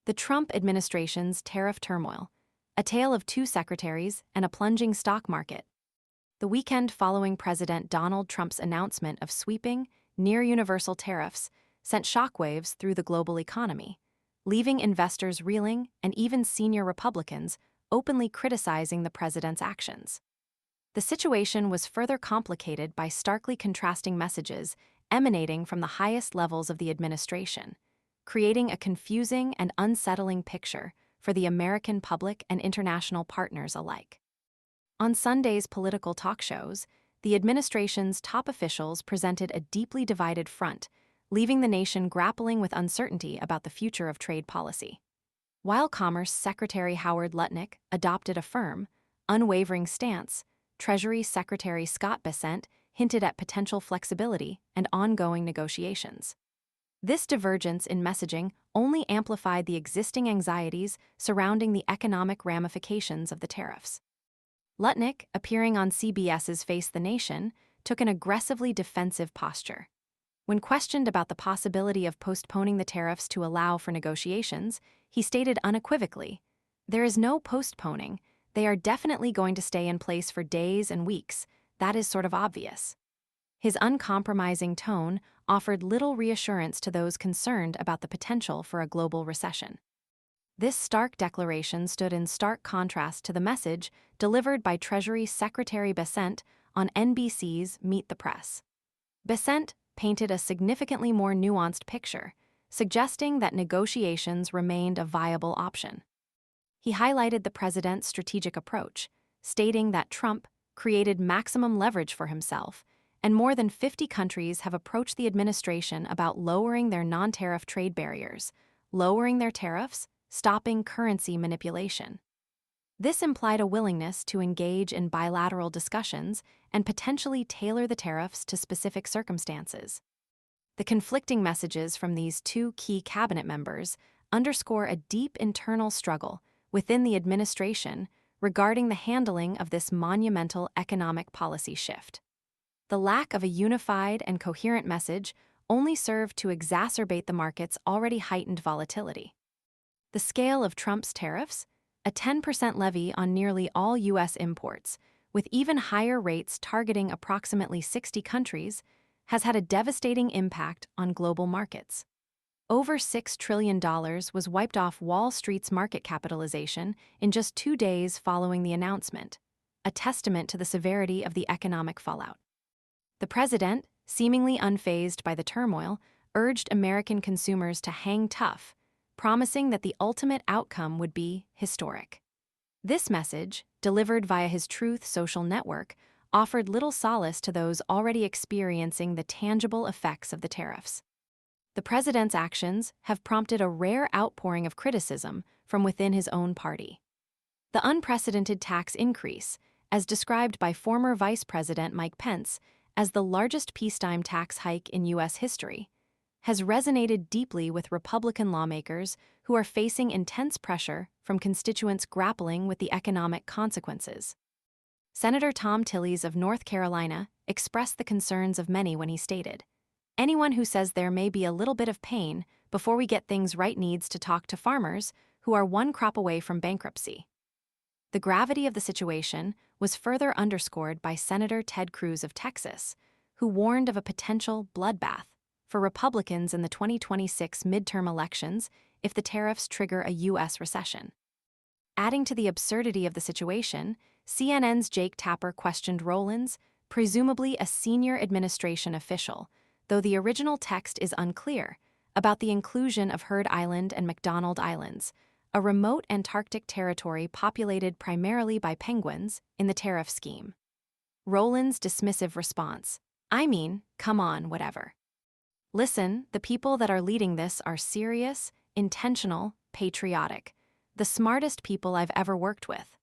The Trump administration's tariff turmoil, a tale of two secretaries and a plunging stock market. The weekend following President Donald Trump's announcement of sweeping, near-universal tariffs sent shockwaves through the global economy, leaving investors reeling and even senior Republicans openly criticizing the president's actions. The situation was further complicated by starkly contrasting messages emanating from the highest levels of the administration, creating a confusing and unsettling picture for the American public and international partners alike. On Sunday's political talk shows, the administration's top officials presented a deeply divided front, leaving the nation grappling with uncertainty about the future of trade policy. While Commerce Secretary Howard Lutnick adopted a firm, unwavering stance, Treasury Secretary Scott Bessent hinted at potential flexibility and ongoing negotiations. This divergence in messaging only amplified the existing anxieties surrounding the economic ramifications of the tariffs. Lutnick, appearing on CBS's Face the Nation, took an aggressively defensive posture. When questioned about the possibility of postponing the tariffs to allow for negotiations, he stated unequivocally, "There is no postponing. They are definitely going to stay in place for days and weeks. That is sort of obvious." His uncompromising tone offered little reassurance to those concerned about the potential for a global recession. This stark declaration stood in stark contrast to the message delivered by Treasury Secretary Bessent on NBC's Meet the Press. Bessent painted a significantly more nuanced picture, suggesting that negotiations remained a viable option. He highlighted the president's strategic approach, stating that Trump created maximum leverage for himself, and more than 50 countries have approached the administration about lowering their non-tariff trade barriers, lowering their tariffs, stopping currency manipulation. This implied a willingness to engage in bilateral discussions and potentially tailor the tariffs to specific circumstances. The conflicting messages from these two key cabinet members underscore a deep internal struggle within the administration regarding the handling of this monumental economic policy shift. The lack of a unified and coherent message only served to exacerbate the market's already heightened volatility. The scale of Trump's tariffs, a 10% levy on nearly all U.S. imports, with even higher rates targeting approximately 60 countries, has had a devastating impact on global markets. Over $6 trillion was wiped off Wall Street's market capitalization in just 2 days following the announcement, a testament to the severity of the economic fallout. The president, seemingly unfazed by the turmoil, urged American consumers to hang tough, promising that the ultimate outcome would be historic. This message, delivered via his Truth Social network, offered little solace to those already experiencing the tangible effects of the tariffs. The president's actions have prompted a rare outpouring of criticism from within his own party. The unprecedented tax increase, as described by former Vice President Mike Pence as the largest peacetime tax hike in U.S. history, has resonated deeply with Republican lawmakers who are facing intense pressure from constituents grappling with the economic consequences. Senator Tom Tillis of North Carolina expressed the concerns of many when he stated, "Anyone who says there may be a little bit of pain before we get things right needs to talk to farmers who are one crop away from bankruptcy." The gravity of the situation was further underscored by Senator Ted Cruz of Texas, who warned of a potential bloodbath for Republicans in the 2026 midterm elections if the tariffs trigger a U.S. recession. Adding to the absurdity of the situation, CNN's Jake Tapper questioned Rollins, presumably a senior administration official, though the original text is unclear, about the inclusion of Heard Island and McDonald Islands, a remote Antarctic territory populated primarily by penguins, in the tariff scheme. Rollins' dismissive response, "I mean, come on, whatever. Listen, the people that are leading this are serious, intentional, patriotic, the smartest people I've ever worked with,"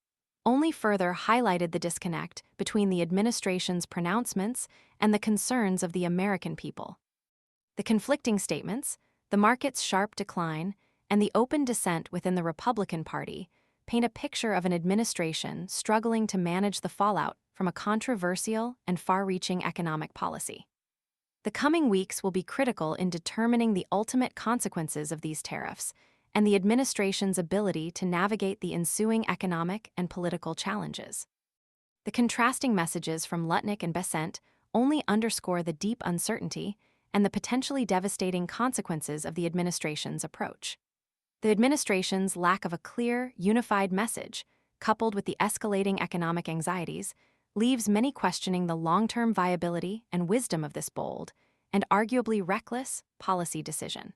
only further highlighted the disconnect between the administration's pronouncements and the concerns of the American people. The conflicting statements, the market's sharp decline, and the open dissent within the Republican Party paint a picture of an administration struggling to manage the fallout from a controversial and far-reaching economic policy. The coming weeks will be critical in determining the ultimate consequences of these tariffs and the administration's ability to navigate the ensuing economic and political challenges. The contrasting messages from Lutnick and Besant only underscore the deep uncertainty and the potentially devastating consequences of the administration's approach. The administration's lack of a clear, unified message, coupled with the escalating economic anxieties, leaves many questioning the long-term viability and wisdom of this bold and arguably reckless policy decision.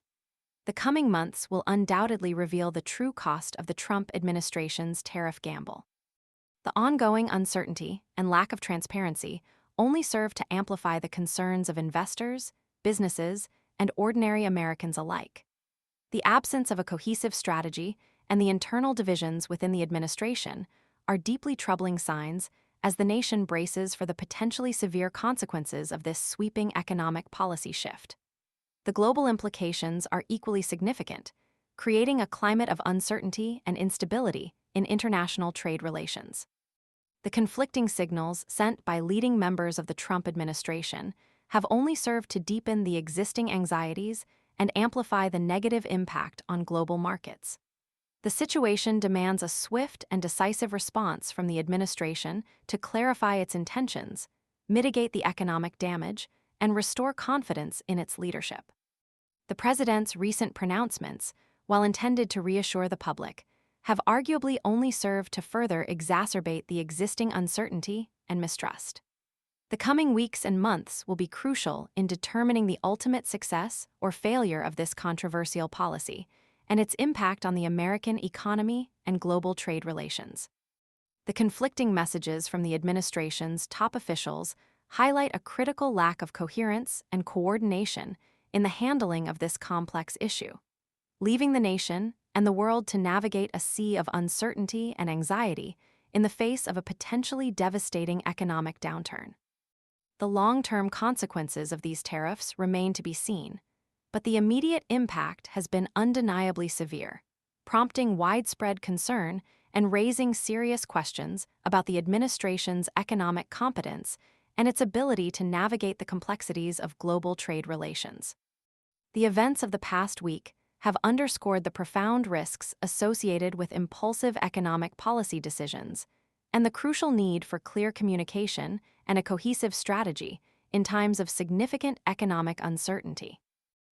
The coming months will undoubtedly reveal the true cost of the Trump administration's tariff gamble. The ongoing uncertainty and lack of transparency only serve to amplify the concerns of investors, businesses, and ordinary Americans alike. The absence of a cohesive strategy and the internal divisions within the administration are deeply troubling signs as the nation braces for the potentially severe consequences of this sweeping economic policy shift. The global implications are equally significant, creating a climate of uncertainty and instability in international trade relations. The conflicting signals sent by leading members of the Trump administration have only served to deepen the existing anxieties and amplify the negative impact on global markets. The situation demands a swift and decisive response from the administration to clarify its intentions, mitigate the economic damage, and restore confidence in its leadership. The president's recent pronouncements, while intended to reassure the public, have arguably only served to further exacerbate the existing uncertainty and mistrust. The coming weeks and months will be crucial in determining the ultimate success or failure of this controversial policy and its impact on the American economy and global trade relations. The conflicting messages from the administration's top officials highlight a critical lack of coherence and coordination in the handling of this complex issue, leaving the nation and the world to navigate a sea of uncertainty and anxiety in the face of a potentially devastating economic downturn. The long-term consequences of these tariffs remain to be seen, but the immediate impact has been undeniably severe, prompting widespread concern and raising serious questions about the administration's economic competence and its ability to navigate the complexities of global trade relations. The events of the past week have underscored the profound risks associated with impulsive economic policy decisions and the crucial need for clear communication and a cohesive strategy in times of significant economic uncertainty.